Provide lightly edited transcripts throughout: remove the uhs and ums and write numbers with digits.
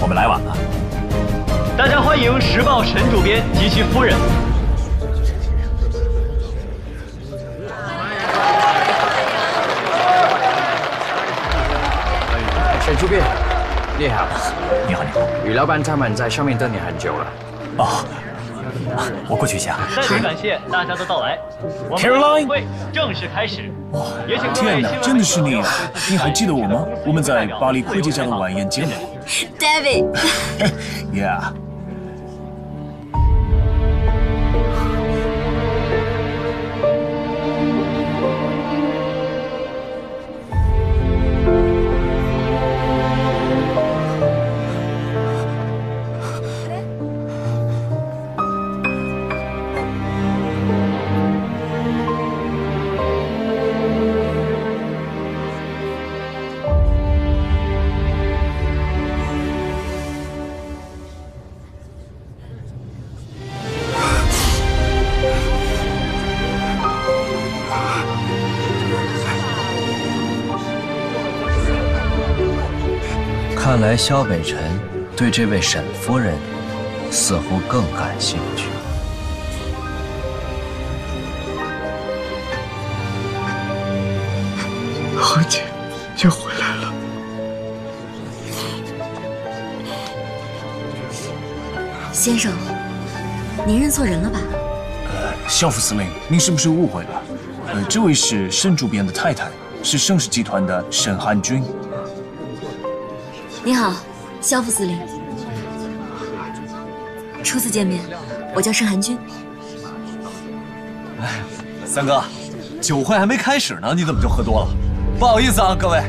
我们来晚了。大家欢迎时报陈主编及其夫人。陈主编，你好。你好，你好。于老板他们在上面等你很久了。哦，我过去一下。再次感谢大家的到来，我们的会正式开始。也请各位天哪，真的是你啊！你还记得我吗？我们在巴黎会计家的晚宴见过。David。Yeah。看来萧北辰对这位沈夫人似乎更感兴趣。恒姐又回来了。先生，您认错人了吧？萧副司令，您是不是误会了？这位是沈主编的太太，是盛世集团的沈寒君。你好，萧副司令。初次见面，我叫盛寒君。哎，三哥，酒会还没开始呢，你怎么就喝多了？不好意思啊，各位，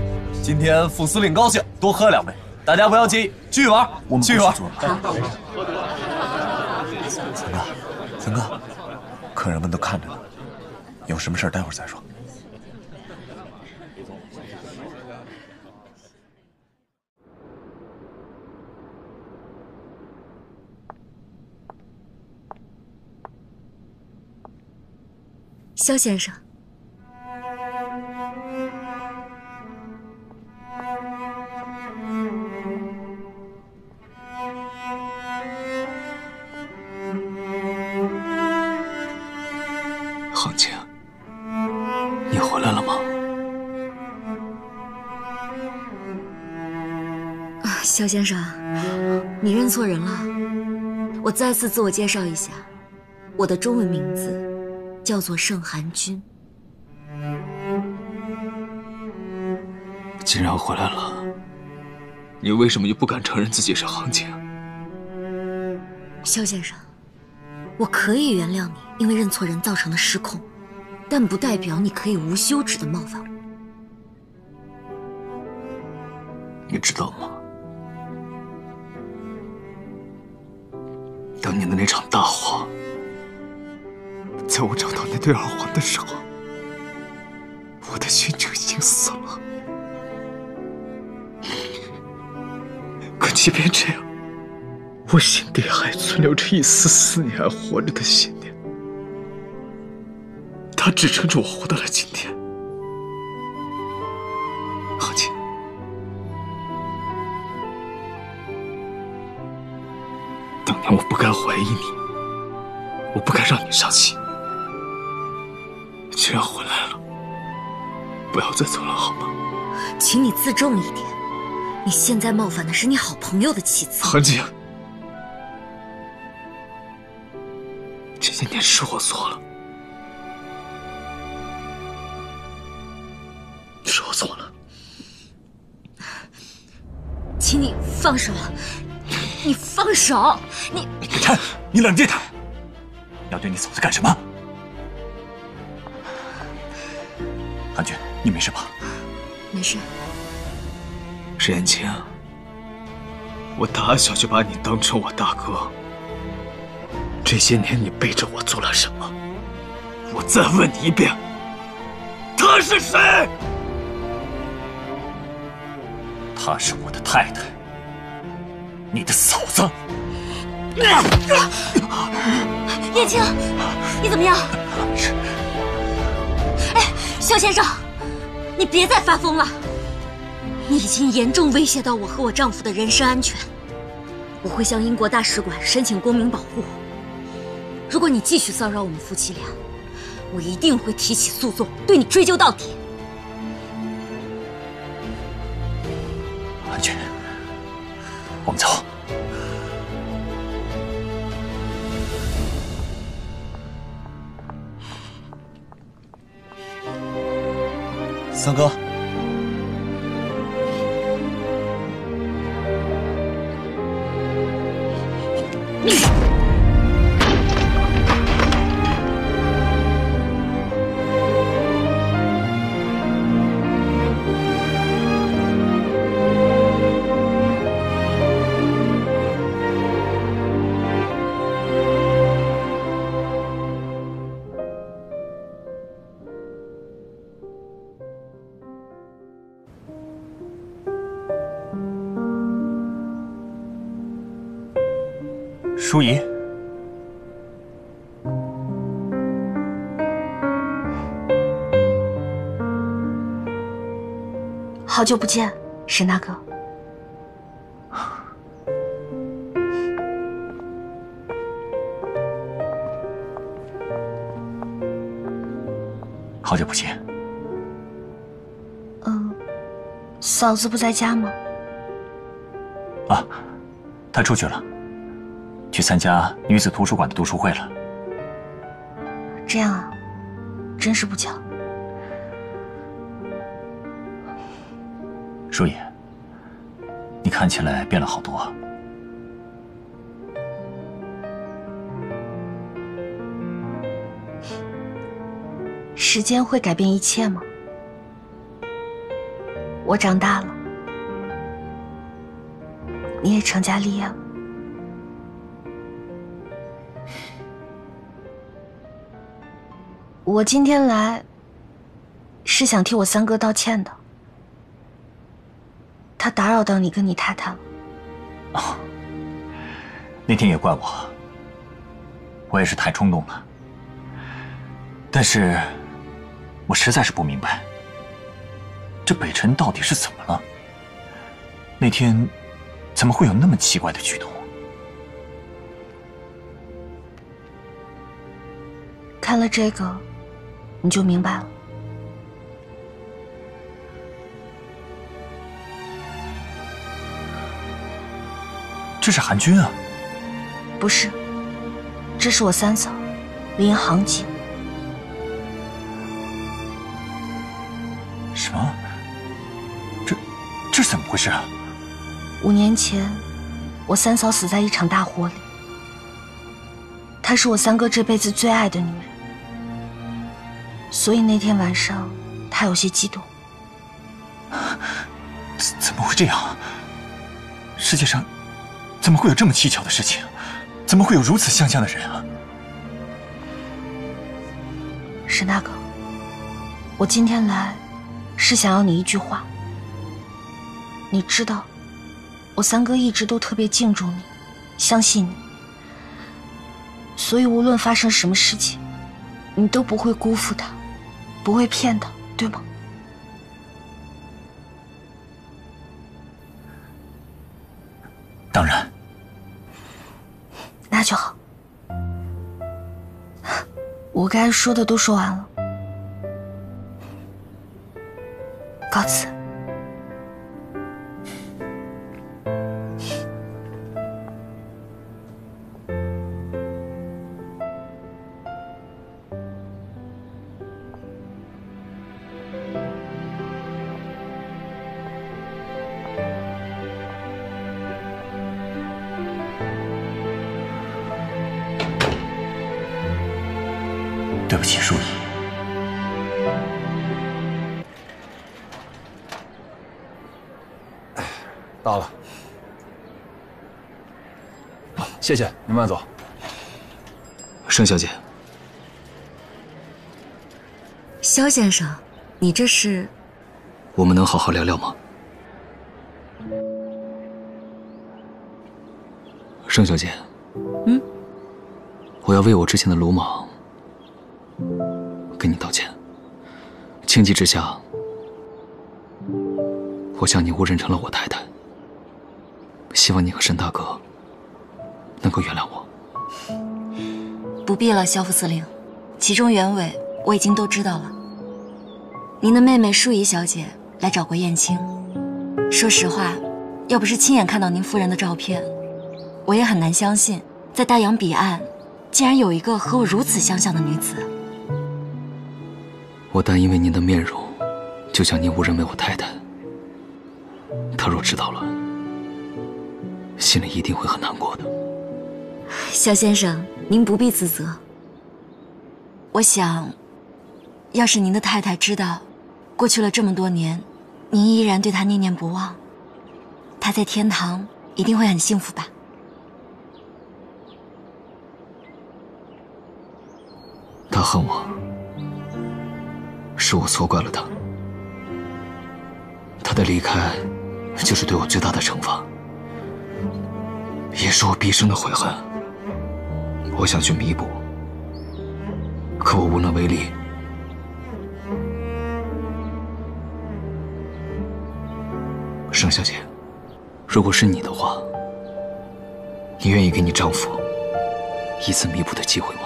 今天副司令高兴，多喝2杯，大家不要介意，继续玩，我们继续玩。三哥，客人们都看着呢，有什么事待会儿再说。萧先生，恒姐，你回来了吗？萧先生，你认错人了。我再次自我介绍一下，我的中文名字叫做盛寒君。既然回来了，你为什么就不敢承认自己是恒姐？萧先生，我可以原谅你因为认错人造成的失控，但不代表你可以无休止的冒犯我。你知道吗？当年的那场大火，在我找到那对耳环的时候，我的心就已经死了。可即便这样，我心底还存留着一丝丝你还活着的信念，它支撑着我活到了今天。恒姐，当年我不该怀疑你，我不该让你伤心。既然回来了，不要再走了好吗？请你自重一点，你现在冒犯的是你好朋友的妻子。恒姐，这些年是我错了，是我错了。请你放手，你放手，你北辰，你冷静点，要对你嫂子干什么？韩君，你没事吧？没事。石延清，我打小就把你当成我大哥，这些年你背着我做了什么？我再问你一遍，她是谁？她是我的太太，你的嫂子。燕青，你怎么样？哎，萧先生，你别再发疯了！你已经严重威胁到我和我丈夫的人身安全，我会向英国大使馆申请公民保护。如果你继续骚扰我们夫妻俩，我一定会提起诉讼，对你追究到底。韩君，我们走。三哥。 淑仪，好久不见，沈大哥。好久不见。嫂子不在家吗？啊，她出去了。 去参加女子图书馆的读书会了。这样啊，真是不巧。淑仪，你看起来变了好多。时间会改变一切吗？我长大了，你也成家立业了。 我今天来，是想替我三哥道歉的。他打扰到你跟你太太了。哦，那天也怪我，我也是太冲动了。但是，我实在是不明白，这北辰到底是怎么了？那天，怎么会有那么奇怪的举动？ 看了这个，你就明白了。这是韩君啊？不是，这是我三嫂，林航姐。什么？这是怎么回事啊？5年前，我三嫂死在一场大火里。她是我三哥这辈子最爱的女人。 所以那天晚上，他有些激动。怎么会这样？世界上怎么会有这么蹊跷的事情？怎么会有如此相像的人啊？沈大哥，我今天来是想要你一句话。你知道，我三哥一直都特别敬重你，相信你，所以无论发生什么事情，你都不会辜负他。 不会骗他，对吗？当然。那就好。我该说的都说完了，告辞。对不起，淑仪。到了，谢谢，您慢走。盛小姐，萧先生，你这是？我们能好好聊聊吗？盛小姐，我要为我之前的鲁莽。 跟你道歉，情急之下，我将你误认成了我太太。希望你和沈大哥能够原谅我。不必了，萧副司令，其中原委我已经都知道了。您的妹妹淑仪小姐来找过燕青，说实话，要不是亲眼看到您夫人的照片，我也很难相信，在大洋彼岸，竟然有一个和我如此相像的女子。我单因为您的面容，就将您误认为我太太。她若知道了，心里一定会很难过的。萧先生，您不必自责。我想，要是您的太太知道，过去了这么多年，您依然对她念念不忘，她在天堂一定会很幸福吧？她恨我，是我错怪了她。她的离开，就是对我最大的惩罚，也是我毕生的悔恨。我想去弥补，可我无能为力。盛小姐，如果是你的话，你愿意给你丈夫一次弥补的机会吗？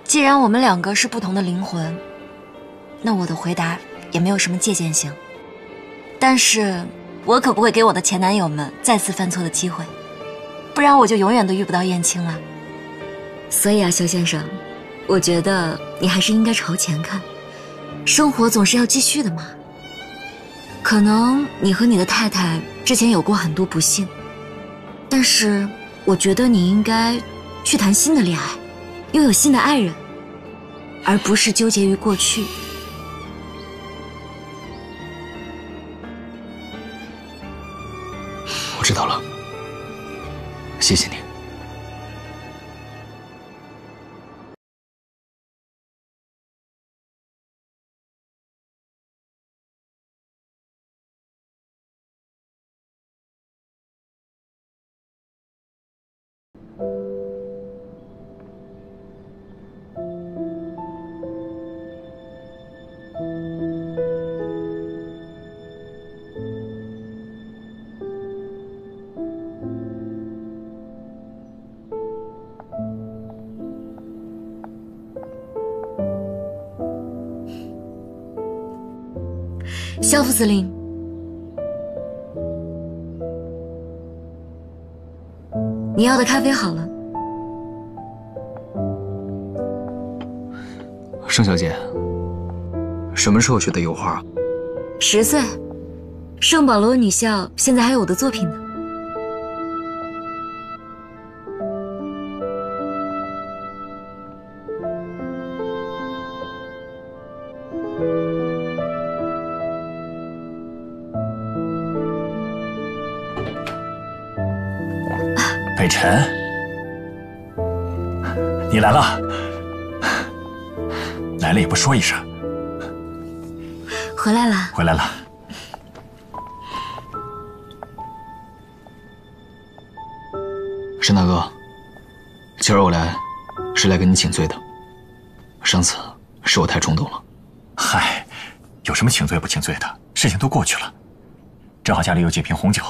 既然我们两个是不同的灵魂，那我的回答也没有什么借鉴性。但是我可不会给我的前男友们再次犯错的机会，不然我就永远都遇不到燕青了。所以啊，萧先生，我觉得你还是应该朝前看，生活总是要继续的嘛。可能你和你的太太之前有过很多不幸，但是我觉得你应该去谈新的恋爱，拥有新的爱人，而不是纠结于过去。我知道了，谢谢你。萧副司令，你要的咖啡好了。盛小姐，什么时候学的油画？10岁，圣保罗女校现在还有我的作品呢。北辰，你来了，来了也不说一声。回来了，回来了。沈大哥，今儿我来是来跟你请罪的。上次是我太冲动了。嗨，有什么请罪不请罪的？事情都过去了。正好家里有几瓶红酒，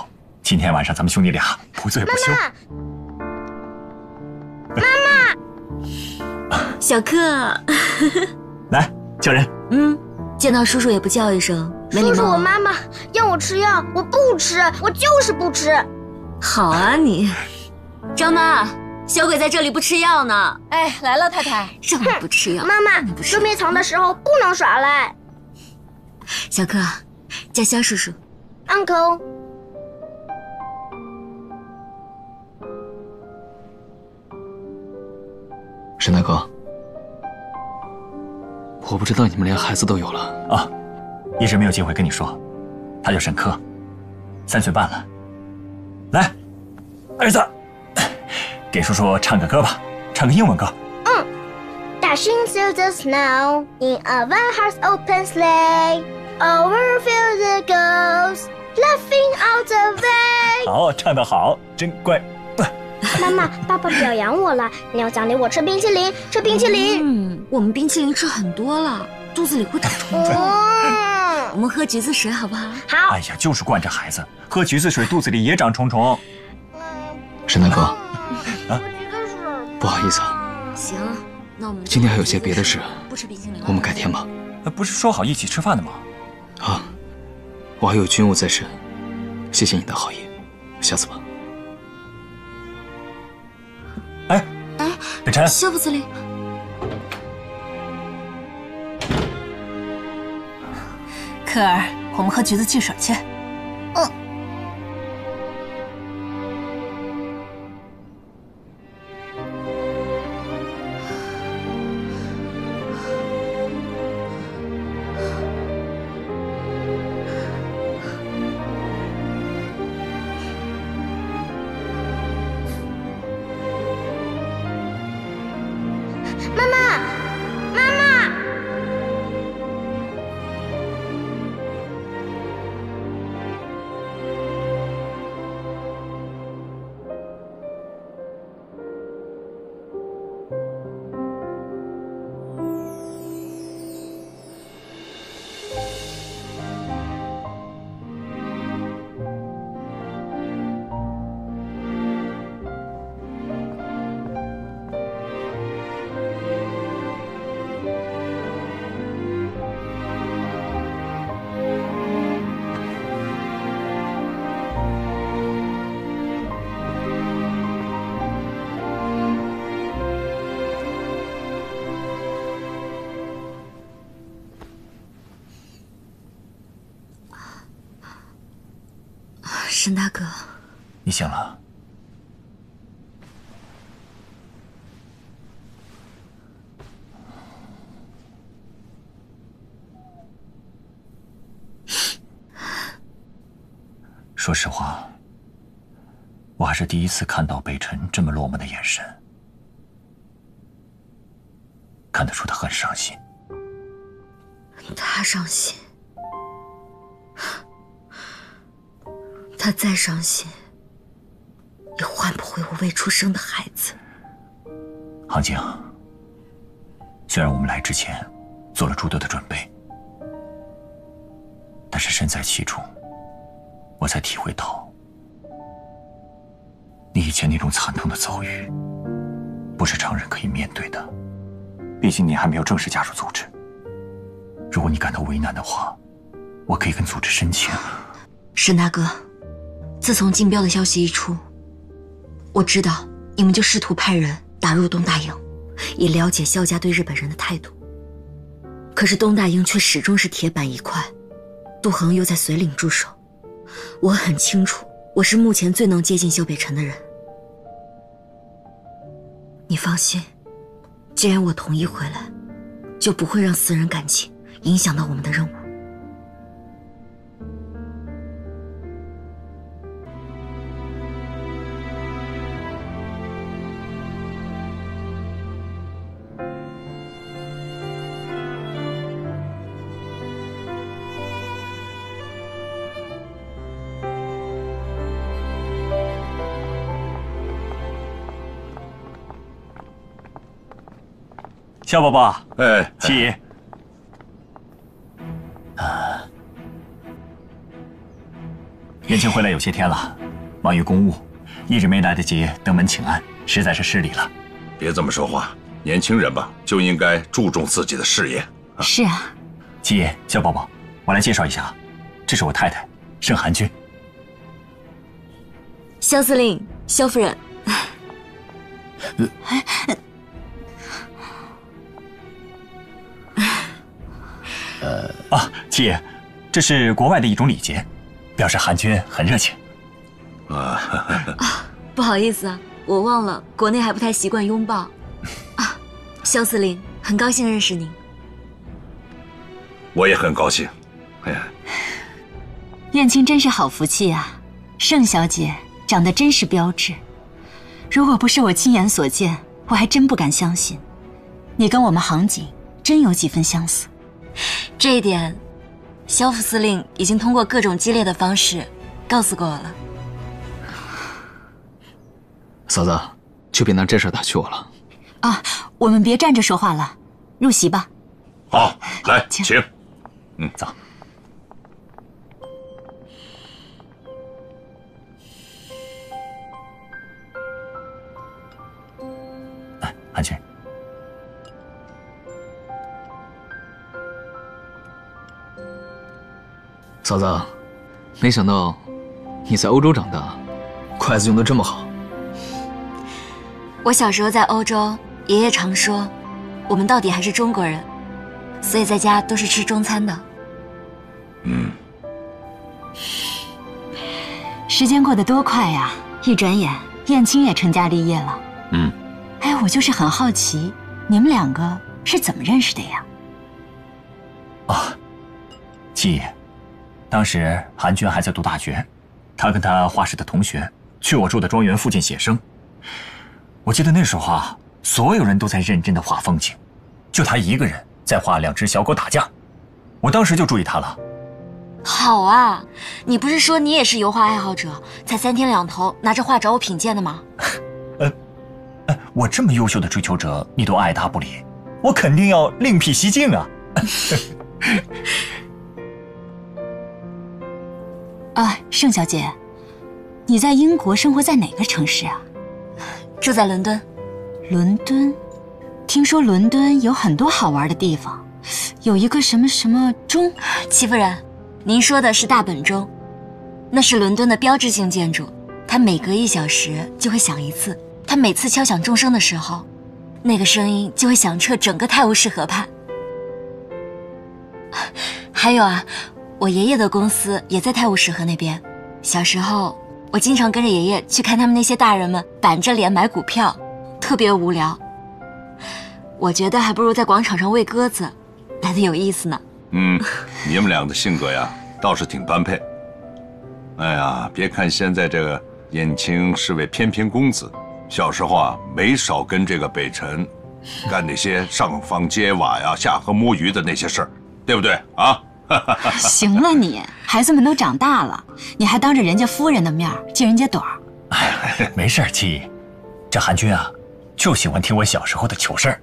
今天晚上咱们兄弟俩不醉不休。妈妈，小克，来叫人。见到叔叔也不叫一声，没礼貌。叔叔，我妈妈要我吃药，我不吃，我就是不吃。好啊你，张妈，小鬼在这里不吃药呢。哎，来了，太太。让你不吃药。妈妈，捉迷藏的时候不能耍赖。小克，叫萧叔叔。Uncle。沈大哥，我不知道你们连孩子都有了啊，一直没有机会跟你说，他叫沈科，3岁半了。来，儿子，给叔叔唱个歌吧，唱个英文歌。Dashing through the snow in a one horse open sleigh, over fields it goes, laughing all the way。好，唱得好，真乖。妈妈，爸爸表扬我了，你要奖励我吃冰淇淋，吃冰淇淋。我们冰淇淋吃很多了，肚子里会长虫虫。我们喝橘子水好不好？好。哎呀，就是惯着孩子，喝橘子水肚子里也长虫虫。沈大哥，啊，不好意思啊。行，那我们今天还有些别的事，不吃冰淇淋了。我们改天吧。不是说好一起吃饭的吗？啊，我还有军务在身，谢谢你的好意，下次吧。哎，北辰，肖副司令，科尔，我们喝橘子汽水去。妈妈，妈妈。沈大哥，你醒了。说实话，我还是第一次看到北辰这么落寞的眼神，看得出他很伤心。他伤心，他再伤心，也换不回我未出生的孩子。杭静，虽然我们来之前做了诸多的准备，但是身在其中，我才体会到，你以前那种惨痛的遭遇，不是常人可以面对的。毕竟你还没有正式加入组织。如果你感到为难的话，我可以跟组织申请。沈大哥，自从竞标的消息一出，我知道你们就试图派人打入东大营，以了解萧家对日本人的态度。可是东大营却始终是铁板一块，杜恒又在随领驻守。我很清楚，我是目前最能接近萧北辰的人。你放心，既然我同意回来，就不会让私人感情影响到我们的任务。肖宝宝，哎，起。燕青回来有些天了，忙于公务，一直没来得及登门请安，实在是失礼了。别这么说话，年轻人吧就应该注重自己的事业。是啊，七爷，肖宝宝，我来介绍一下，这是我太太盛寒君。萧司令，萧夫人。七爷，这是国外的一种礼节，表示韩君很热情。不好意思啊，我忘了，国内还不太习惯拥抱。萧司令，很高兴认识您。我也很高兴。哎呀，燕青真是好福气啊！盛小姐长得真是标致，如果不是我亲眼所见，我还真不敢相信。你跟我们杭景真有几分相似。这一点，萧副司令已经通过各种激烈的方式告诉过我了。嫂子，就别拿这事打趣我了。啊，我们别站着说话了，入席吧。好，来，请。走。嫂子，没想到你在欧洲长大，筷子用得这么好。我小时候在欧洲，爷爷常说，我们到底还是中国人，所以在家都是吃中餐的。时间过得多快呀！一转眼，燕青也成家立业了。哎，我就是很好奇，你们两个是怎么认识的呀？七爷，当时韩娟还在读大学，她跟她画室的同学去我住的庄园附近写生。我记得那时候啊，所有人都在认真的画风景，就她一个人在画2只小狗打架。我当时就注意她了。好啊，你不是说你也是油画爱好者，才3天2头拿着画找我品鉴的吗？我这么优秀的追求者，你都爱答不理，我肯定要另辟蹊径啊！盛小姐，你在英国生活在哪个城市啊？住在伦敦。伦敦？听说伦敦有很多好玩的地方，有一个什么什么钟。戚夫人，您说的是大本钟，那是伦敦的标志性建筑，它每隔1小时就会响一次。它每次敲响钟声的时候，那个声音就会响彻整个泰晤士河畔。还有啊，我爷爷的公司也在泰晤士河那边。小时候，我经常跟着爷爷去看他们那些大人们板着脸买股票，特别无聊。我觉得还不如在广场上喂鸽子来得有意思呢。你们俩的性格呀，倒是挺般配。哎呀，别看现在这个燕青是位翩翩公子，小时候啊，没少跟这个北辰干那些上房揭瓦呀、下河摸鱼的那些事儿，对不对啊？行了你，孩子们都长大了，你还当着人家夫人的面揭人家短儿。没事，七姨，这韩君啊，就喜欢听我小时候的糗事儿。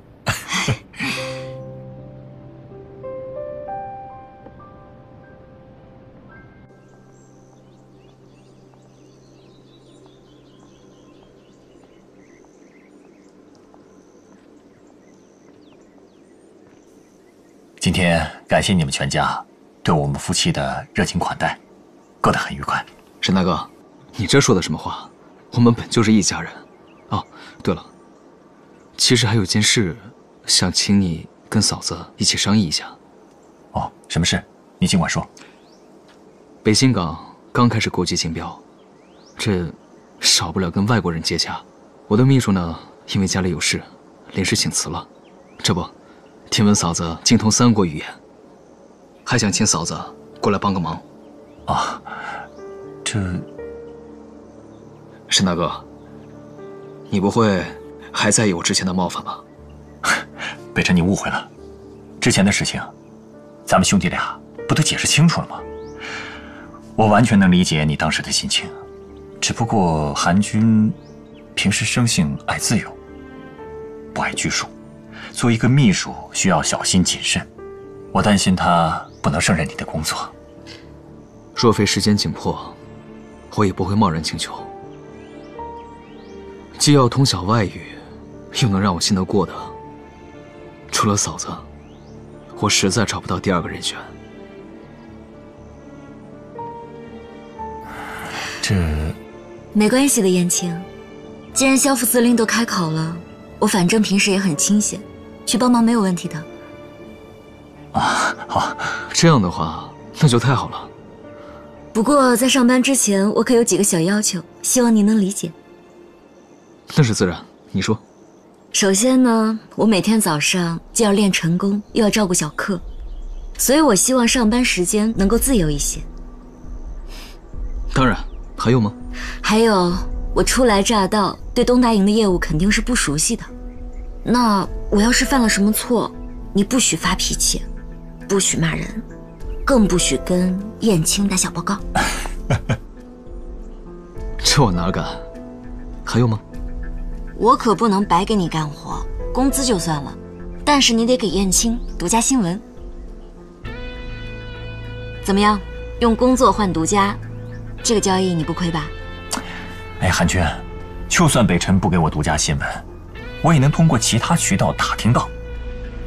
今天感谢你们全家对我们夫妻的热情款待，过得很愉快。沈大哥，你这说的什么话？我们本就是一家人。哦，对了，其实还有件事，想请你跟嫂子一起商议一下。哦，什么事？你尽管说。北新港刚开始国际竞标，这少不了跟外国人接洽。我的秘书呢，因为家里有事，临时请辞了。这不，听闻嫂子精通3国语言，还想请嫂子过来帮个忙。啊，这……沈大哥，你不会还在意我之前的冒犯吧？北辰，你误会了，之前的事情，咱们兄弟俩不都解释清楚了吗？我完全能理解你当时的心情，只不过韩君平时生性爱自由，不爱拘束，做一个秘书需要小心谨慎，我担心他不能胜任你的工作。若非时间紧迫，我也不会贸然请求。既要通晓外语，又能让我信得过的，除了嫂子，我实在找不到第2个人选。这没关系的，燕青，既然萧副司令都开口了，我反正平时也很清闲，去帮忙没有问题的。啊，好，这样的话那就太好了。不过在上班之前，我可有几个小要求，希望您能理解。那是自然，你说。首先呢，我每天早上既要练晨功，又要照顾小客，所以我希望上班时间能够自由一些。当然，还有吗？还有，我初来乍到，对东大营的业务肯定是不熟悉的。那我要是犯了什么错，你不许发脾气，不许骂人，更不许跟燕青打小报告。这我哪敢？还有吗？我可不能白给你干活，工资就算了，但是你得给燕青独家新闻。怎么样？用工作换独家，这个交易你不亏吧？哎，韩君，就算北辰不给我独家新闻，我也能通过其他渠道打听到。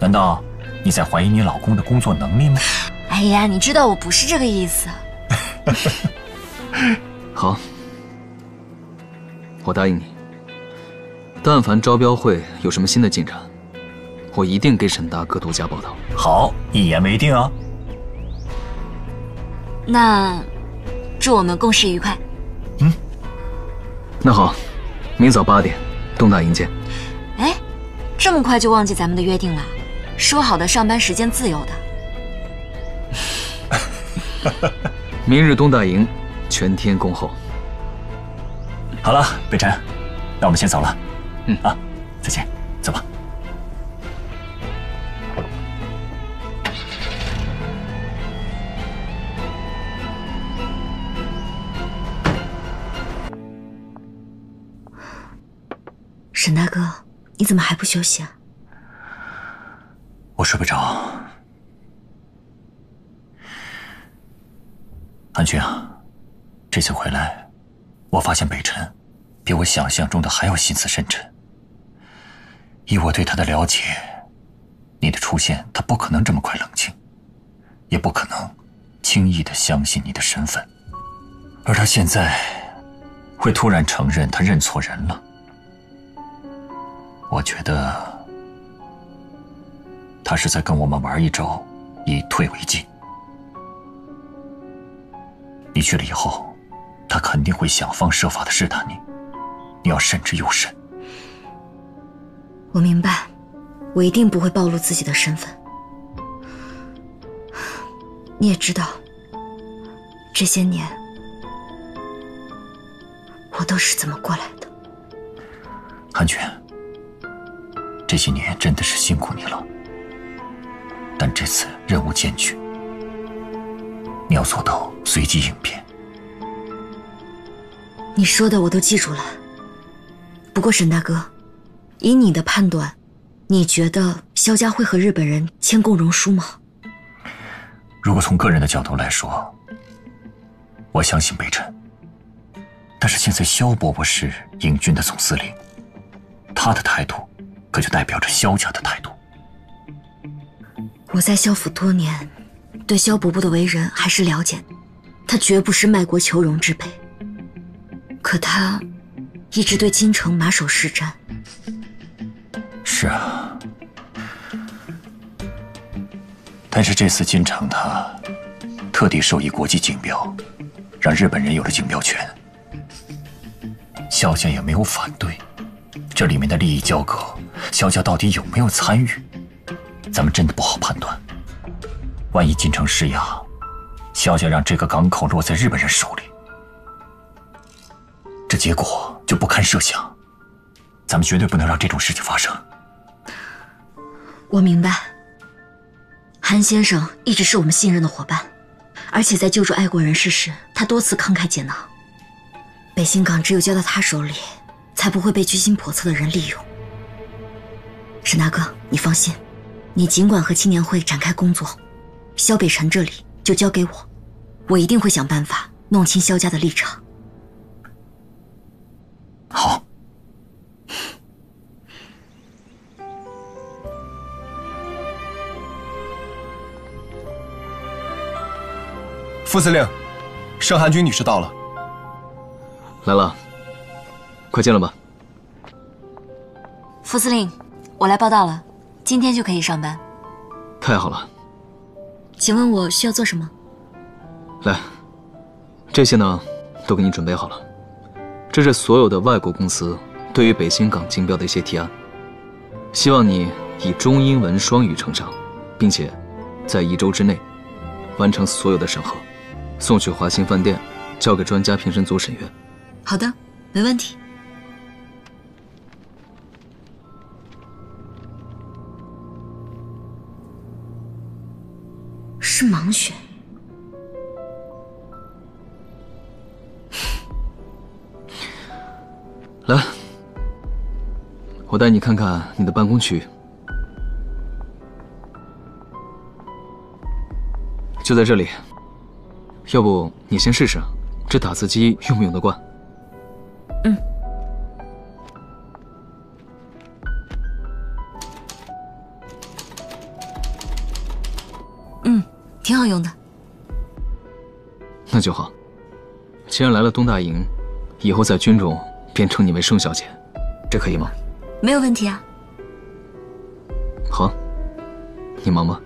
难道你在怀疑你老公的工作能力吗？哎呀，你知道我不是这个意思。好，我答应你，但凡招标会有什么新的进展，我一定给沈大哥独家报道。好，一言为定啊。那祝我们共事愉快。那好，明早8点，东大营见。哎，这么快就忘记咱们的约定了？说好的上班时间自由的。明日东大营，全天恭候。好了，北辰，那我们先走了。再见，走吧。沈大哥，你怎么还不休息啊？我睡不着。韩君啊，这次回来，我发现北辰比我想象中的还要心思深沉。以我对他的了解，你的出现，他不可能这么快冷静，也不可能轻易的相信你的身份。而他现在会突然承认他认错人了，我觉得他是在跟我们玩一招，以退为进。你去了以后，他肯定会想方设法的试探你，你要慎之又慎。我明白，我一定不会暴露自己的身份。你也知道，这些年我都是怎么过来的。韩娟，这些年真的是辛苦你了，但这次任务艰巨，你要做到随机应变。你说的我都记住了。不过沈大哥，以你的判断，你觉得萧家会和日本人签共荣书吗？如果从个人的角度来说，我相信北辰。但是现在萧伯伯是英军的总司令，他的态度可就代表着萧家的态度。我在萧府多年，对萧伯伯的为人还是了解的，他绝不是卖国求荣之辈。可他一直对京城马首是瞻。是啊，但是这次京城他特地授以国际竞标，让日本人有了竞标权，萧家也没有反对。这里面的利益交割，萧家到底有没有参与，咱们真的不好判断。万一京城施压，萧家让这个港口落在日本人手里，这结果就不堪设想。咱们绝对不能让这种事情发生。我明白，韩先生一直是我们信任的伙伴，而且在救助爱国人士时，他多次慷慨解囊。北新港只有交到他手里，才不会被居心叵测的人利用。沈大哥，你放心，你尽管和青年会展开工作，萧北辰这里就交给我，我一定会想办法弄清萧家的立场。好。副司令，盛寒君女士到了。来了，快进来吧。副司令，我来报道了，今天就可以上班。太好了。请问我需要做什么？来，这些呢，都给你准备好了。这是所有的外国公司对于北新港竞标的一些提案，希望你以中英文双语呈上，并且在1周之内完成所有的审核，送去华兴饭店，交给专家评审组审阅。好的，没问题。是盲选。来，我带你看看你的办公区域，就在这里。要不你先试试，这打字机用不用得惯？挺好用的。那就好。既然来了东大营，以后在军中便称你为盛小姐，这可以吗？没有问题啊。好，你忙吧。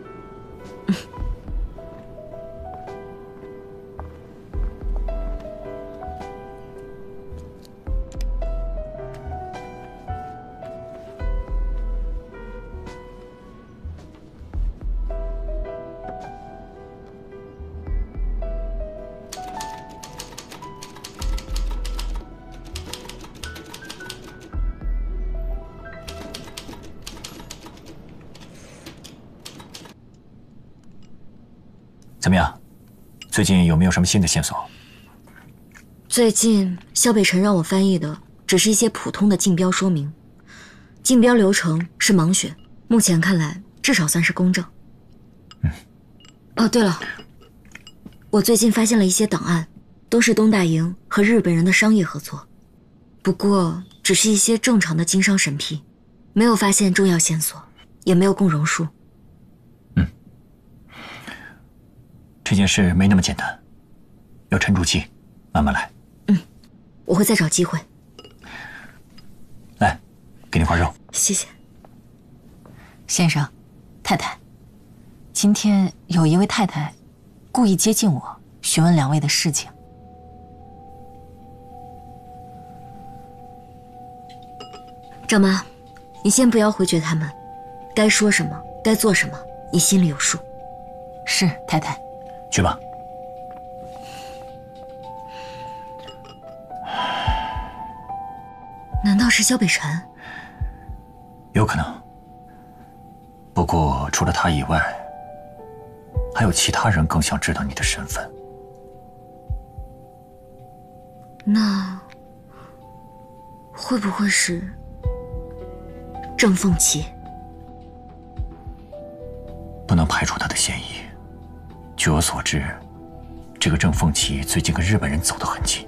怎么样？最近有没有什么新的线索？最近萧北辰让我翻译的只是一些普通的竞标说明，竞标流程是盲选，目前看来至少算是公正。哦，对了，我最近发现了一些档案，都是东大营和日本人的商业合作，不过只是一些正常的经商审批，没有发现重要线索，也没有共荣数。这件事没那么简单，要沉住气，慢慢来。我会再找机会。来，给你块肉。谢谢。先生，太太，今天有一位太太故意接近我，询问两位的事情。赵妈，你先不要回绝他们，该说什么，该做什么，你心里有数。是，太太。去吧。难道是萧北辰？有可能。不过除了他以外，还有其他人更想知道你的身份。那会不会是郑凤琪？不能排除他的嫌疑。据我所知，这个郑凤琪最近跟日本人走得很近。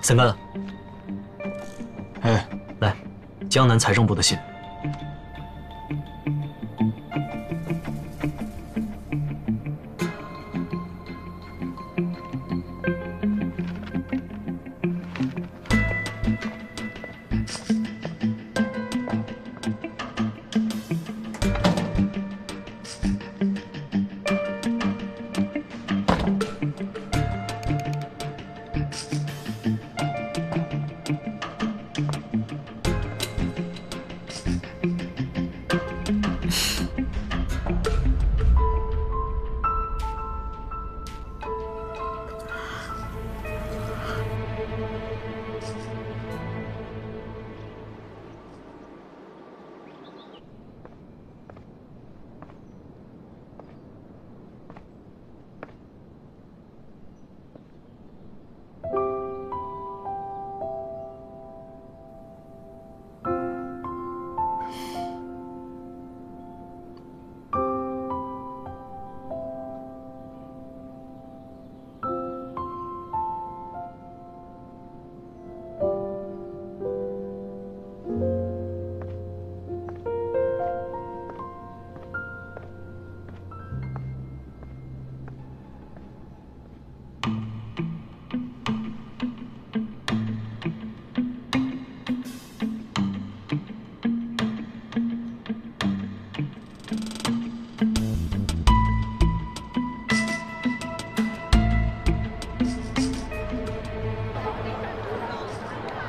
三哥，哎，来，江南财政部的信。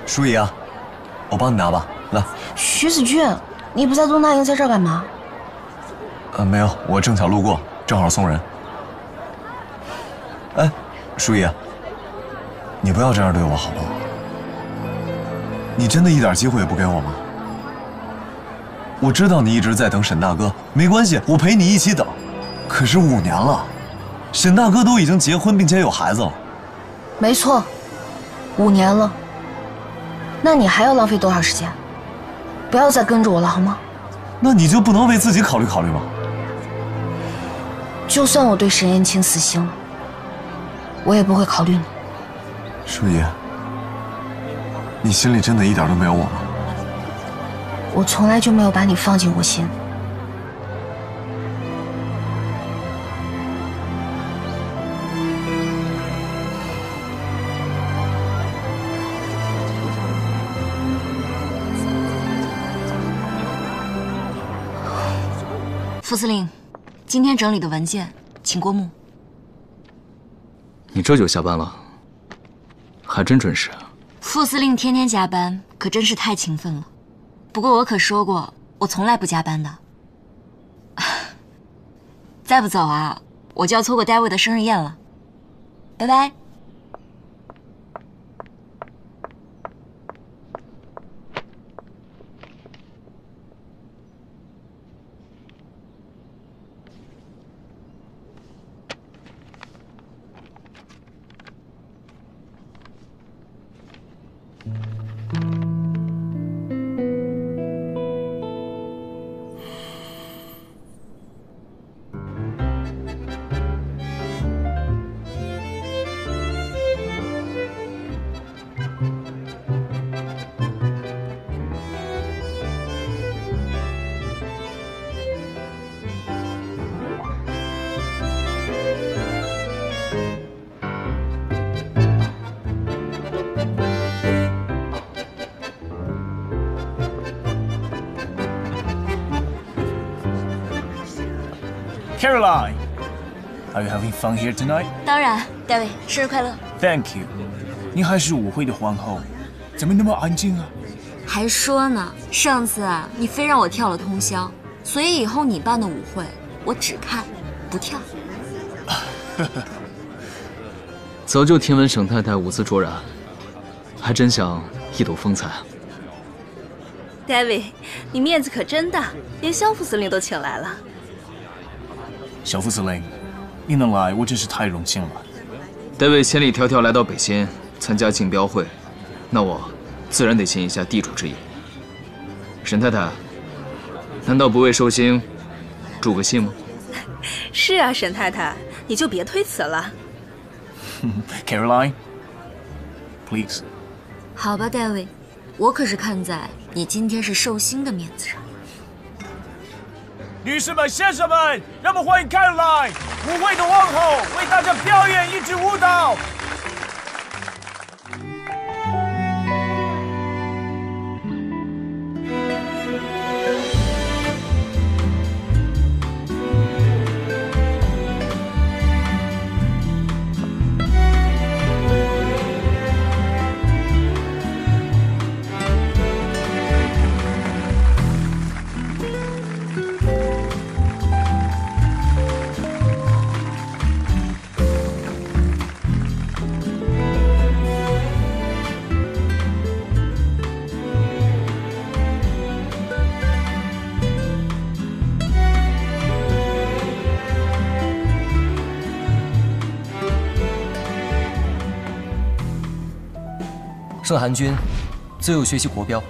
舒怡啊，我帮你拿吧，来。徐子俊，你不在东大营，在这儿干嘛？没有，我正巧路过，正好送人。哎，舒怡，你不要这样对我好不好？你真的一点机会也不给我吗？我知道你一直在等沈大哥，没关系，我陪你一起等。可是5年了，沈大哥都已经结婚并且有孩子了。没错，5年了。那你还要浪费多少时间？不要再跟着我了，好吗？那你就不能为自己考虑考虑吗？就算我对沈燕青死心了，我也不会考虑你。舒怡，你心里真的一点都没有我吗？我从来就没有把你放进过心。副司令，今天整理的文件，请过目。你这就下班了，还真准时。副司令天天加班，可真是太勤奋了。不过我可说过，我从来不加班的。再不走啊，我就要错过戴维的生日宴了。拜拜。Caroline, are you having fun here tonight? 当然，戴维，生日快乐 Thank you. 你还是舞会的皇后，怎么那么安静啊？还说呢，上次啊，你非让我跳了通宵，所以以后你办的舞会，我只看不跳。早就听闻沈太太舞姿卓然，还真想一睹风采。David， 你面子可真大，连肖副司令都请来了。小副司令，你能来，我真是太荣幸了。David千里迢迢来到北新参加竞标会，那我自然得尽一下地主之谊。沈太太，难道不为寿星助个兴吗？是啊，沈太太，你就别推辞了。Caroline, please. 好吧，戴维，我可是看在你今天是寿星的面子上。女士们、先生们，让我们欢迎 Caroline， 舞会的皇后，为大家表演一支舞蹈。盛寒君自幼学习国标，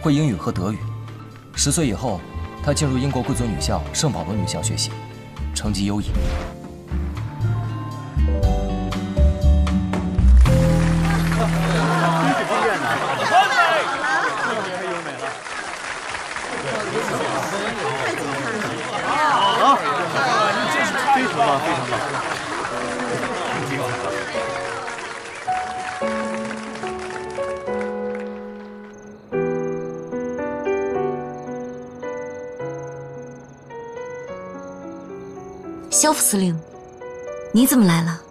会英语和德语。10岁以后，他进入英国贵族女校圣保罗女校学习，成绩优异。肖副司令，你怎么来了？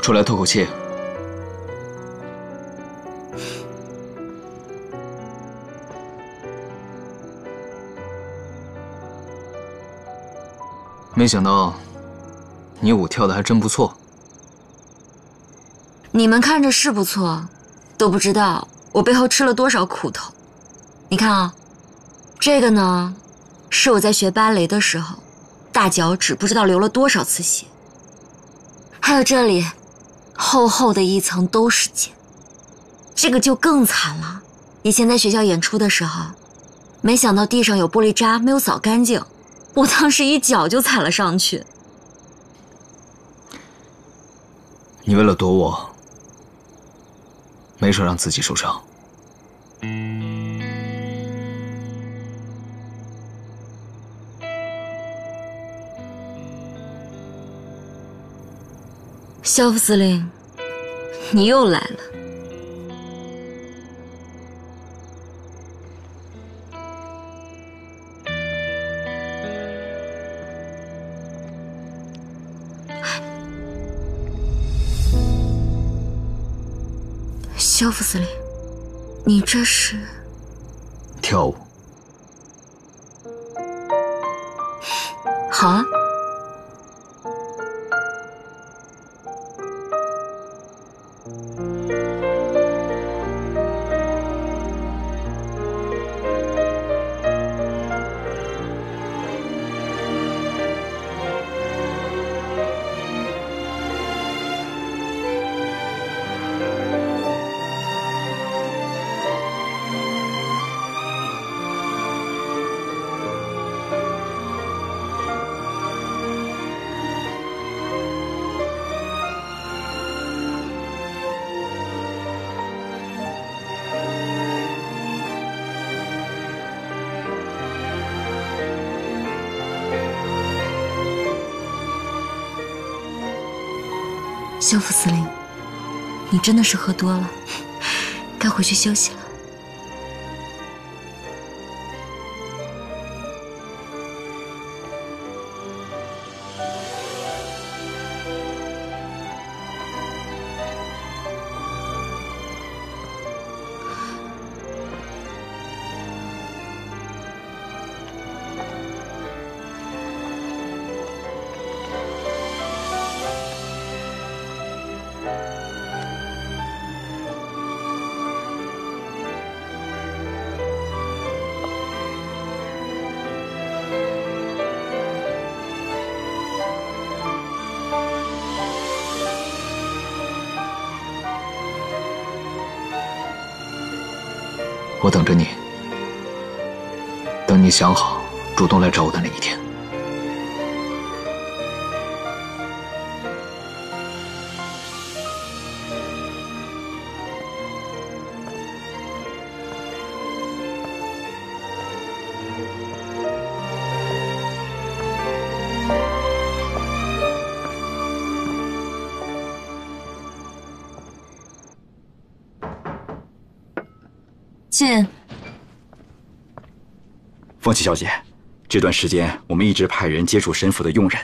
出来透口气。没想到，你舞跳的还真不错。你们看着是不错，都不知道我背后吃了多少苦头。你看啊，这个呢，是我在学芭蕾的时候，大脚趾不知道流了多少次血。还有这里，厚厚的一层都是茧。这个就更惨了，以前在学校演出的时候，没想到地上有玻璃渣没有扫干净，我当时一脚就踩了上去。你为了躲我，没少让自己受伤。肖副司令，你又来了。肖副司令，你这是跳舞？好啊。肖副司令，你真的是喝多了，该回去休息了。我等着你，等你想好主动来找我的那一天。进。风起小姐，这段时间我们一直派人接触沈府的佣人，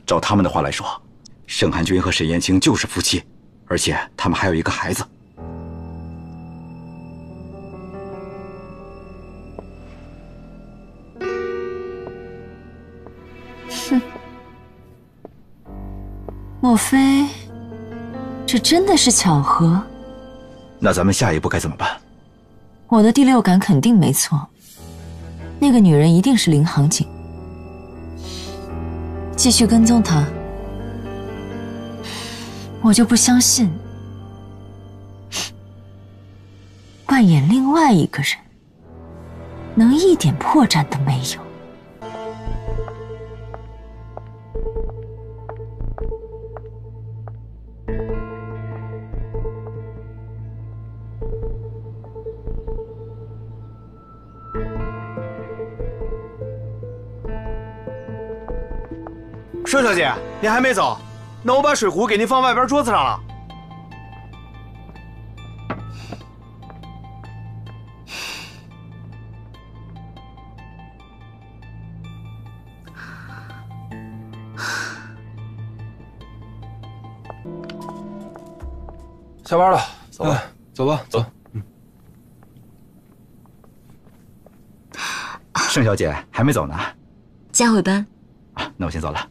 照他们的话来说，沈寒君和沈延青就是夫妻，而且他们还有一个孩子。哼，莫非这真的是巧合？那咱们下一步该怎么办？我的第六感肯定没错，那个女人一定是林航景。继续跟踪她，我就不相信扮演另外一个人能一点破绽都没有。盛小姐，您还没走？那我把水壶给您放外边桌子上了。下班了，走吧，走吧，走。盛小姐还没走呢，加会班。啊，那我先走了。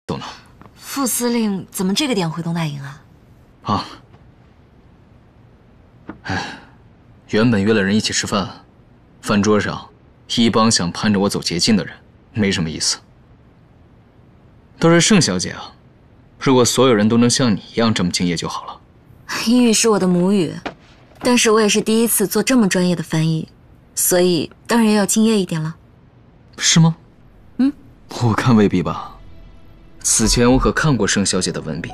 走呢？副司令怎么这个点回东大营啊？啊，哎，原本约了人一起吃饭，饭桌上一帮想攀着我走捷径的人，没什么意思。倒是盛小姐啊，如果所有人都能像你一样这么敬业就好了。英语是我的母语，但是我也是第一次做这么专业的翻译，所以当然要敬业一点了。是吗？嗯，我看未必吧。此前我可看过盛小姐的文笔，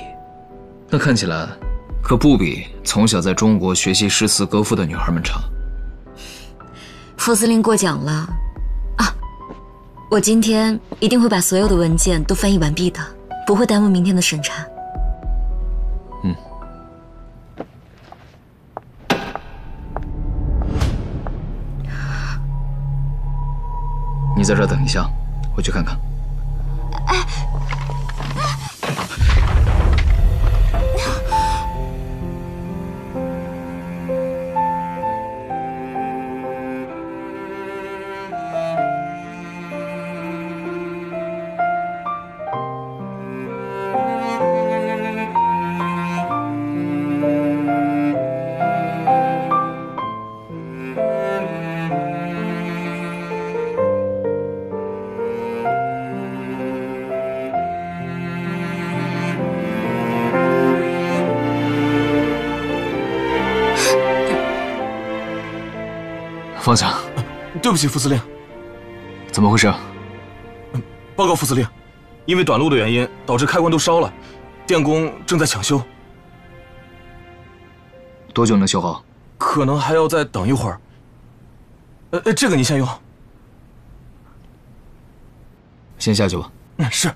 那看起来可不比从小在中国学习诗词歌赋的女孩们差。副司令过奖了啊！我今天一定会把所有的文件都翻译完毕的，不会耽误明天的审查。嗯。你在这儿等一下，我去看看。哎。方向。对不起，副司令。怎么回事？报告副司令，因为短路的原因，导致开关都烧了，电工正在抢修。多久能修好？可能还要再等一会儿。这个你先用。先下去吧。嗯，是。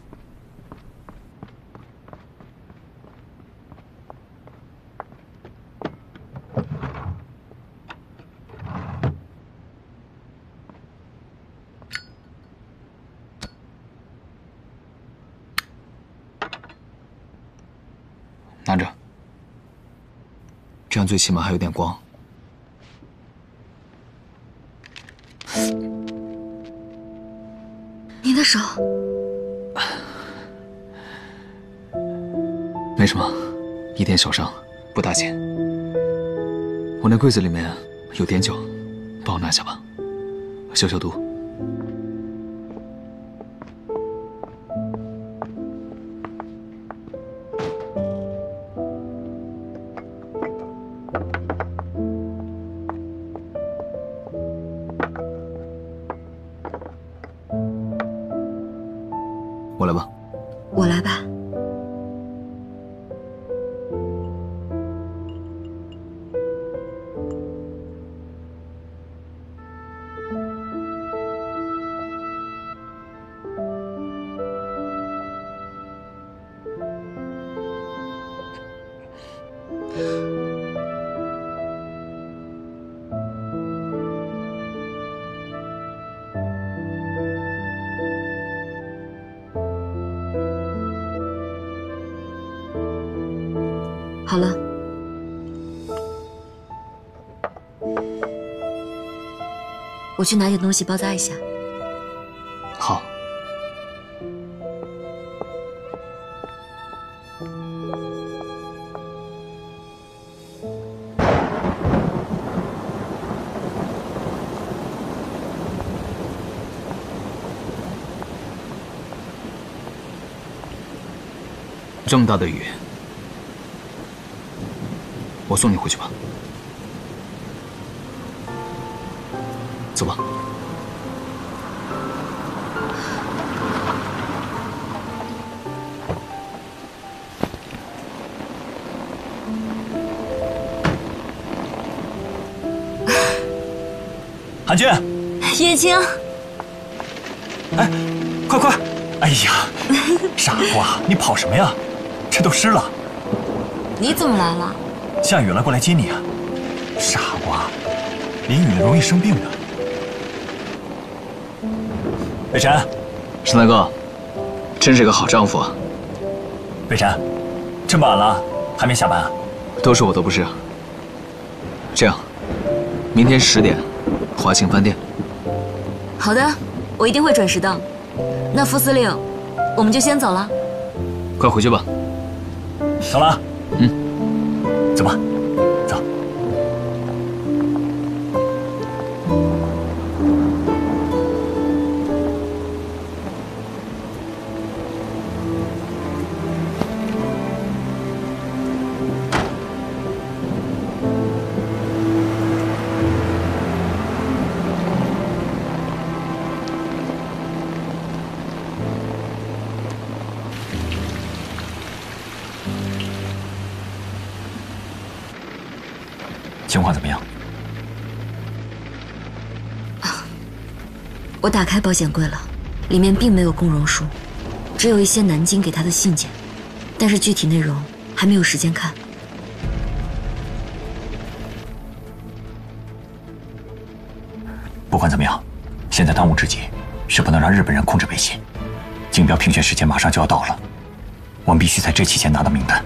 拿着，这样最起码还有点光。你的手没什么，一点小伤，不大紧。我那柜子里面有碘酒，帮我拿下吧，消消毒。我来吧。我来吧。好了，我去拿点东西包扎一下。好。这么大的雨，我送你回去吧。走吧。韩军，叶青，哎，快！哎呀，傻瓜，你跑什么呀？这都湿了。你怎么来了？下雨了，过来接你啊。傻瓜，淋雨了容易生病的。北辰，盛大哥，真是个好丈夫啊。北辰，这么晚了还没下班啊？都是我的不是。这样，明天10点，华庆饭店。好的，我一定会准时到。那副司令，我们就先走了。快回去吧。走了。走吧，走。情况怎么样？我打开保险柜了，里面并没有供容书，只有一些南京给他的信件，但是具体内容还没有时间看。不管怎么样，现在当务之急是不能让日本人控制北信。竞标评选时间马上就要到了，我们必须在这期间拿到名单，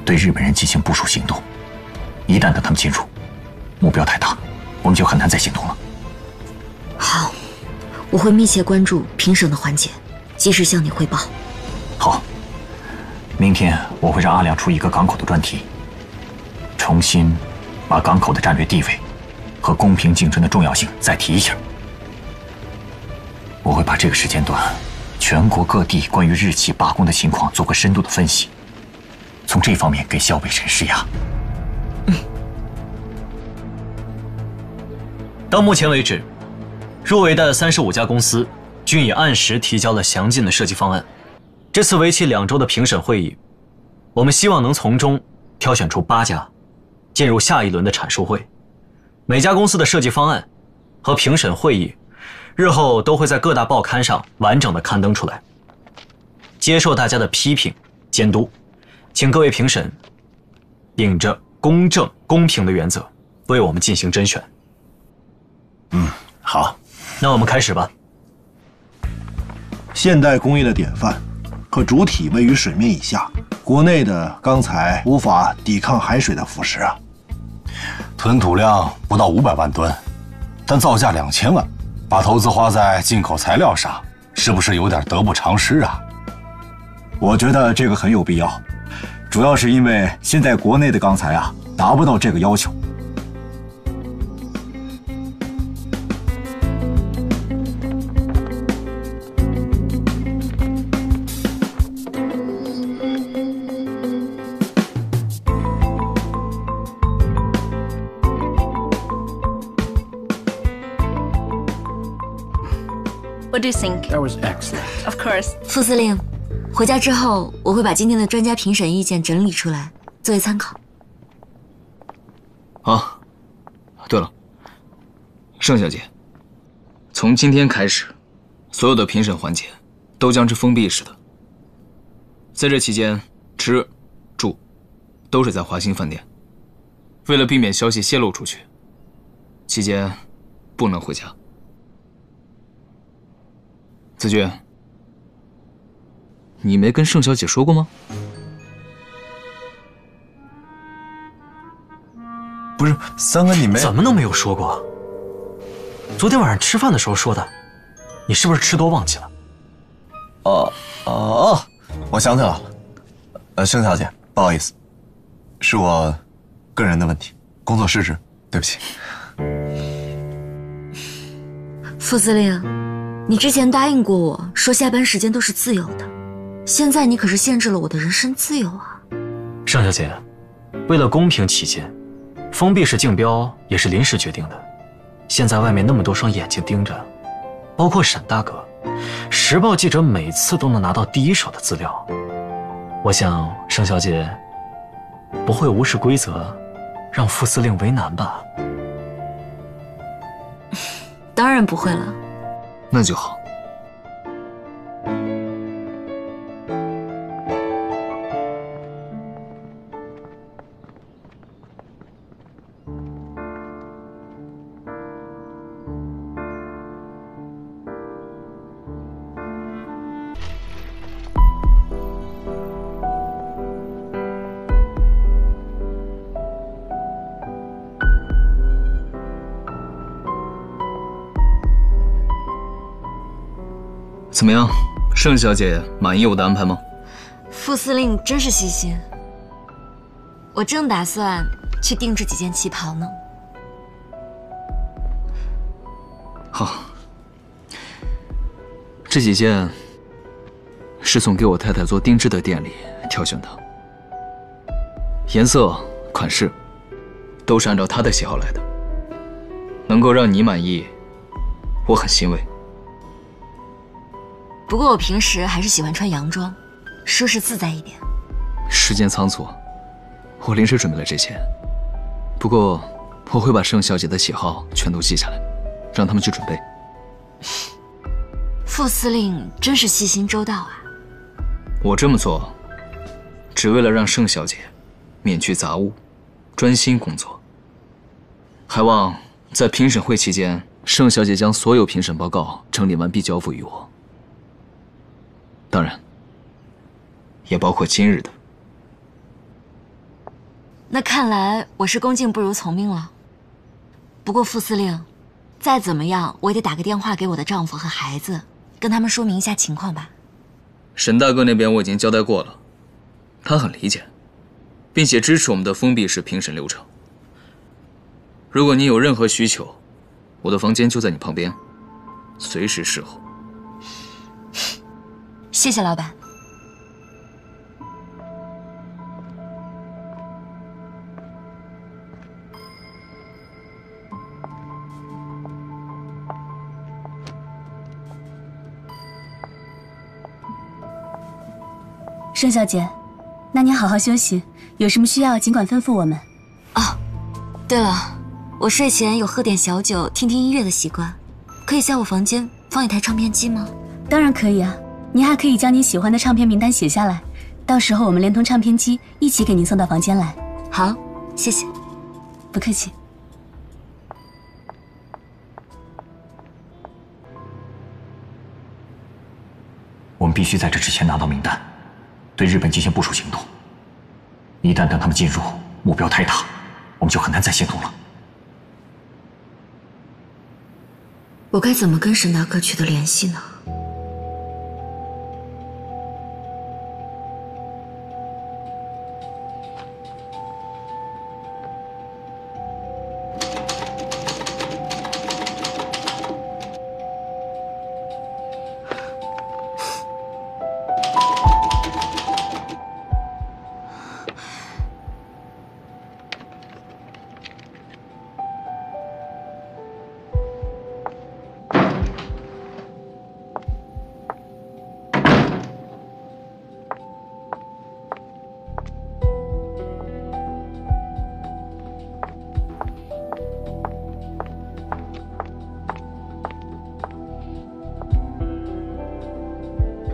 对日本人进行部署行动。一旦等他们进入，目标太大，我们就很难再行动了。好，我会密切关注评审的环节，及时向你汇报。好，明天我会让阿良出一个港口的专题，重新把港口的战略地位和公平竞争的重要性再提一下。我会把这个时间段全国各地关于日企罢工的情况做个深度的分析，从这方面给萧北辰施压。到目前为止，入围的35家公司均已按时提交了详尽的设计方案。这次为期2周的评审会议，我们希望能从中挑选出8家，进入下一轮的阐述会。每家公司的设计方案和评审会议，日后都会在各大报刊上完整的刊登出来，接受大家的批评监督。请各位评审秉着公正公平的原则，为我们进行甄选。好，那我们开始吧。现代工业的典范，可主体位于水面以下，国内的钢材无法抵抗海水的腐蚀啊。吞吐量不到500万吨，但造价2000万，把投资花在进口材料上，是不是有点得不偿失啊？我觉得这个很有必要，主要是因为现在国内的钢材啊达不到这个要求。What do you think? That was excellent. Of course. 副司令，回家之后我会把今天的专家评审意见整理出来，作为参考。好。对了，盛小姐，从今天开始，所有的评审环节都将是封闭式的。在这期间，吃、住都是在华兴饭店。为了避免消息泄露出去，期间不能回家。子俊，你没跟盛小姐说过吗？不是，三哥，你没怎么能没有说过？昨天晚上吃饭的时候说的，你是不是吃多忘记了？我想起来了，盛小姐，不好意思，是我个人的问题，工作失职，对不起。副司令，你之前答应过我说下班时间都是自由的，现在你可是限制了我的人身自由啊！盛小姐，为了公平起见，封闭式竞标也是临时决定的。现在外面那么多双眼睛盯着，包括沈大哥，时报记者每次都能拿到第一手的资料。我想盛小姐不会无视规则，让副司令为难吧？当然不会了。那就好。怎么样，盛小姐满意我的安排吗？副司令真是细心，我正打算去定制几件旗袍呢。好，这几件是从给我太太做定制的店里挑选的，颜色、款式都是按照她的喜好来的，能够让你满意，我很欣慰。不过我平时还是喜欢穿洋装，舒适自在一点。时间仓促，我临时准备了这些。不过我会把盛小姐的喜好全都记下来，让他们去准备。副司令真是细心周到啊！我这么做，只为了让盛小姐免去杂物，专心工作。还望在评审会期间，盛小姐将所有评审报告整理完毕交付于我。当然，也包括今日的。那看来我是恭敬不如从命了。不过副司令，再怎么样我也得打个电话给我的丈夫和孩子，跟他们说明一下情况吧。沈大哥那边我已经交代过了，他很理解，并且支持我们的封闭式评审流程。如果你有任何需求，我的房间就在你旁边，随时侍候。谢谢老板。盛小姐，那你好好休息，有什么需要尽管吩咐我们。哦，对了，我睡前有喝点小酒、听听音乐的习惯，可以在我房间放一台唱片机吗？当然可以啊，您还可以将你喜欢的唱片名单写下来，到时候我们连同唱片机一起给您送到房间来。好，谢谢。不客气。我们必须在这之前拿到名单，对日本进行部署行动。一旦等他们进入，目标太大，我们就很难再行动了。我该怎么跟沈大哥取得联系呢？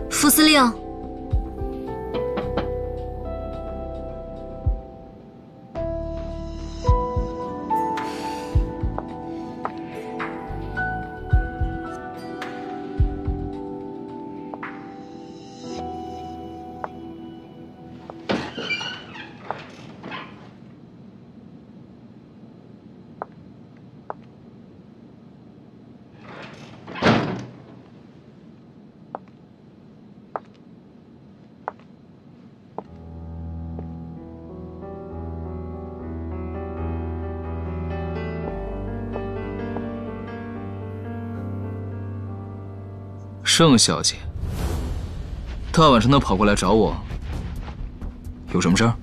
副司令，盛小姐，大晚上的跑过来找我，有什么事儿？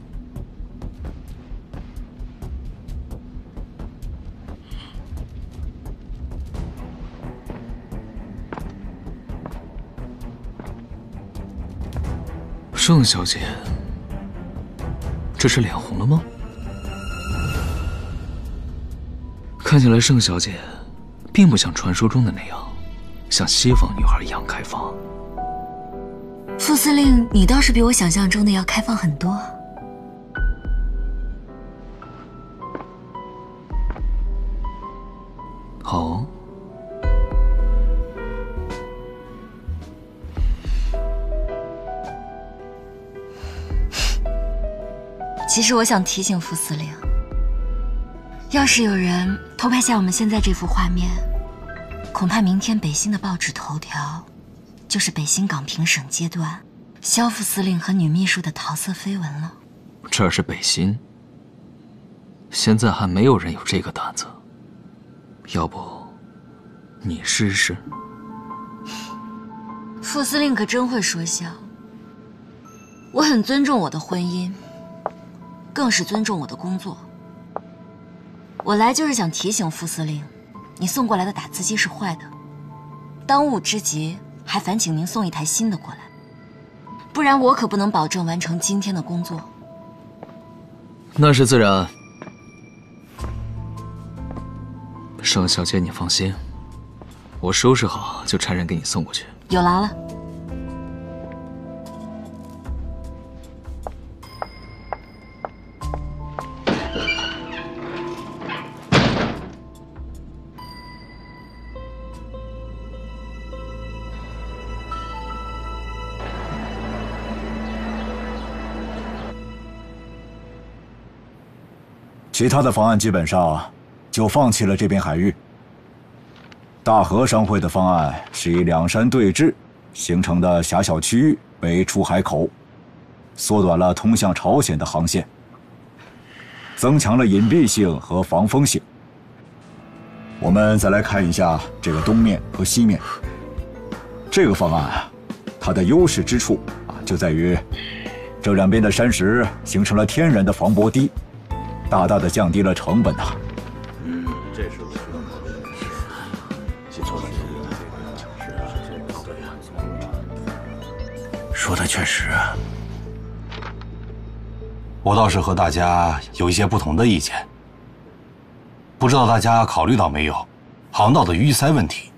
盛小姐，这是脸红了吗？看起来盛小姐并不像传说中的那样，像西方女孩一样开放。副司令，你倒是比我想象中的要开放很多。哦，其实我想提醒副司令，要是有人偷拍下我们现在这幅画面，恐怕明天北新的报纸头条就是北新港评审阶段萧副司令和女秘书的桃色绯闻了。这儿是北新，现在还没有人有这个胆子。要不，你试试？副司令可真会说笑。我很尊重我的婚姻，更是尊重我的工作。我来就是想提醒副司令，你送过来的打字机是坏的，当务之急还烦请您送一台新的过来，不然我可不能保证完成今天的工作。那是自然。盛小姐，你放心，我收拾好就差人给你送过去。有劳了。其他的方案基本上就放弃了这片海域。大和商会的方案是以两山对峙形成的狭小区域为出海口，缩短了通向朝鲜的航线，增强了隐蔽性和防风性。我们再来看一下这个东面和西面。这个方案啊，它的优势之处就在于这两边的山石形成了天然的防波堤，大大的降低了成本呐。这是我需要考虑的事。写错了，说的确实啊。我倒是和大家有一些不同的意见，不知道大家考虑到没有航道的淤塞问题。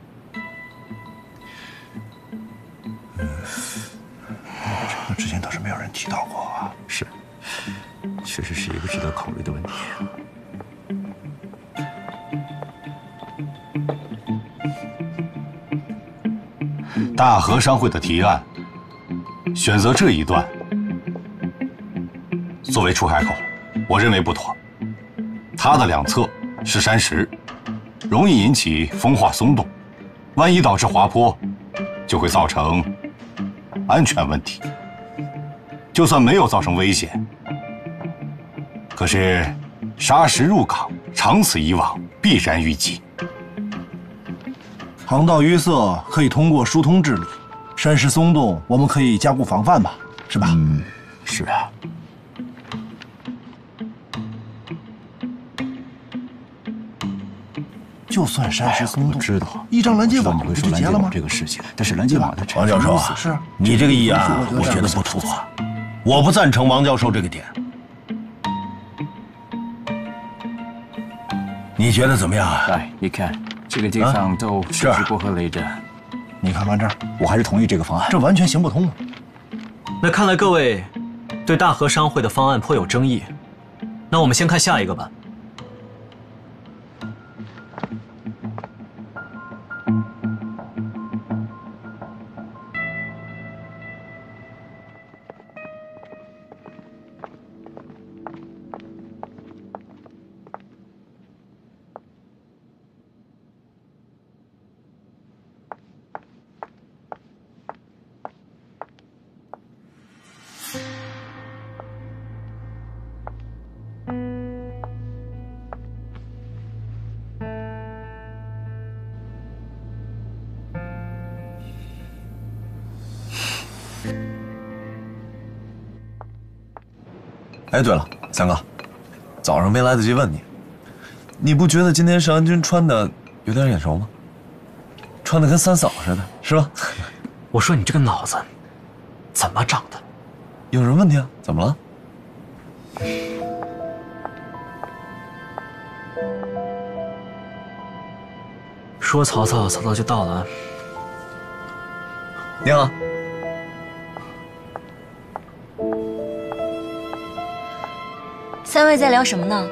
这之前倒是没有人提到过啊。是，确实是一个值得考虑的问题。大和商会的提案选择这一段作为出海口，我认为不妥。它的两侧是山石，容易引起风化松动，万一导致滑坡，就会造成安全问题。就算没有造成危险，可是沙石入港，长此以往，必然淤积。航道淤塞可以通过疏通治理，山石松动我们可以加固防范吧，是吧？是啊。就算山石松动，知道一张拦截网你会不说拦截网就结了吗？这个事情，但是拦截网它王教授啊，是你这个议案我觉得不妥，我不赞成王教授这个点。你觉得怎么样啊？来，你看这个地方都设计不合理的。你看这儿，我还是同意这个方案。这完全行不通啊！那看来各位对大和商会的方案颇有争议，那我们先看下一个吧。哎，对了，三哥，早上没来得及问你，你不觉得今天盛安军穿的有点眼熟吗？穿的跟三嫂似的，是吧？我说你这个脑子怎么长的？有什么问题啊？怎么了？说曹操，曹操就到了。你好。三位在聊什么呢？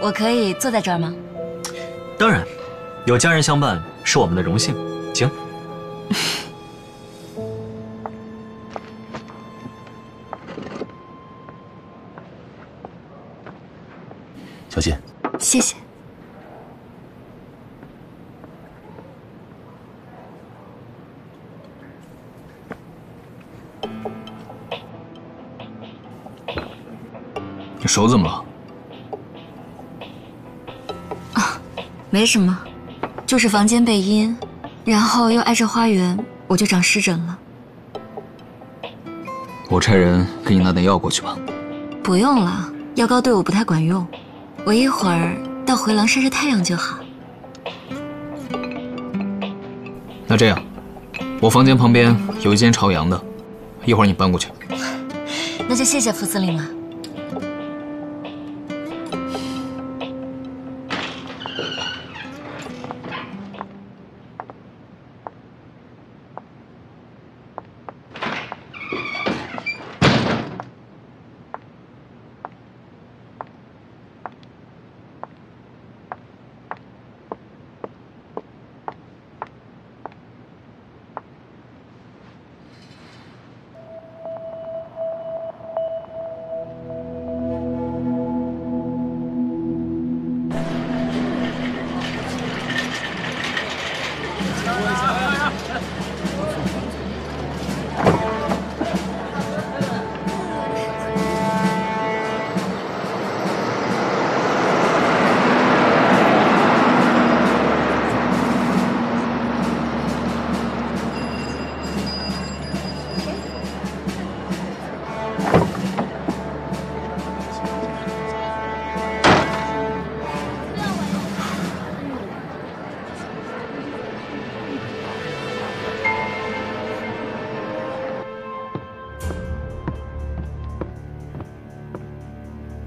我可以坐在这儿吗？当然，有家人相伴是我们的荣幸。请。小心。谢谢。手怎么了？啊，没什么，就是房间背阴，然后又挨着花园，我就长湿疹了。我差人给你拿点药过去吧。不用了，药膏对我不太管用，我一会儿到回廊晒晒太阳就好。那这样，我房间旁边有一间朝阳的，一会儿你搬过去。那就谢谢副司令了。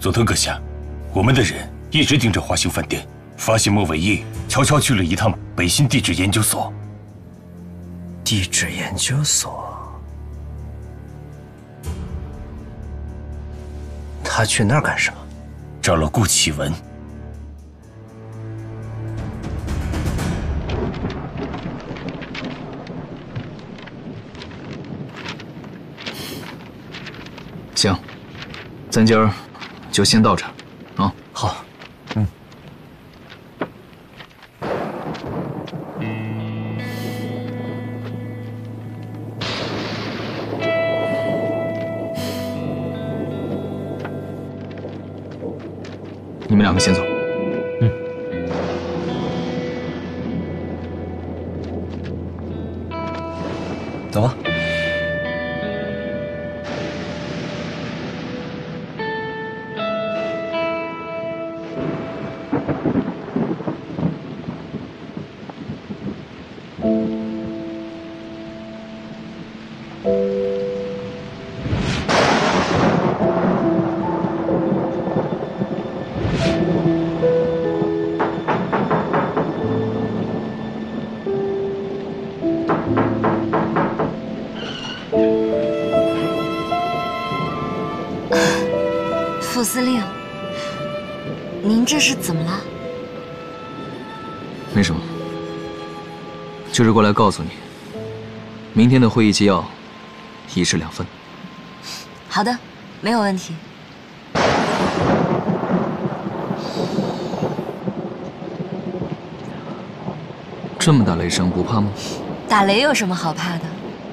佐藤阁下，我们的人一直盯着华兴饭店，发现莫伟义悄悄去了一趟北新地质研究所。地质研究所？他去那儿干什么？找了顾启文。行，咱今儿就先到这儿，啊，好，你们两个先走。走吧。副司令，您这是怎么了？没什么，就是过来告诉你，明天的会议纪要1式2份。好的，没有问题。这么大雷声不怕吗？打雷有什么好怕的？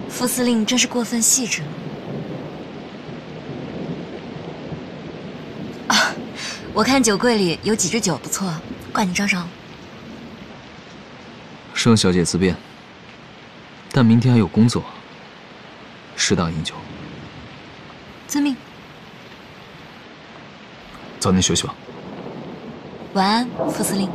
副司令真是过分细致了。啊，我看酒柜里有几支酒不错，挂你账上了。盛小姐自便，但明天还有工作，适当饮酒。遵命。早点休息吧。晚安，副司令。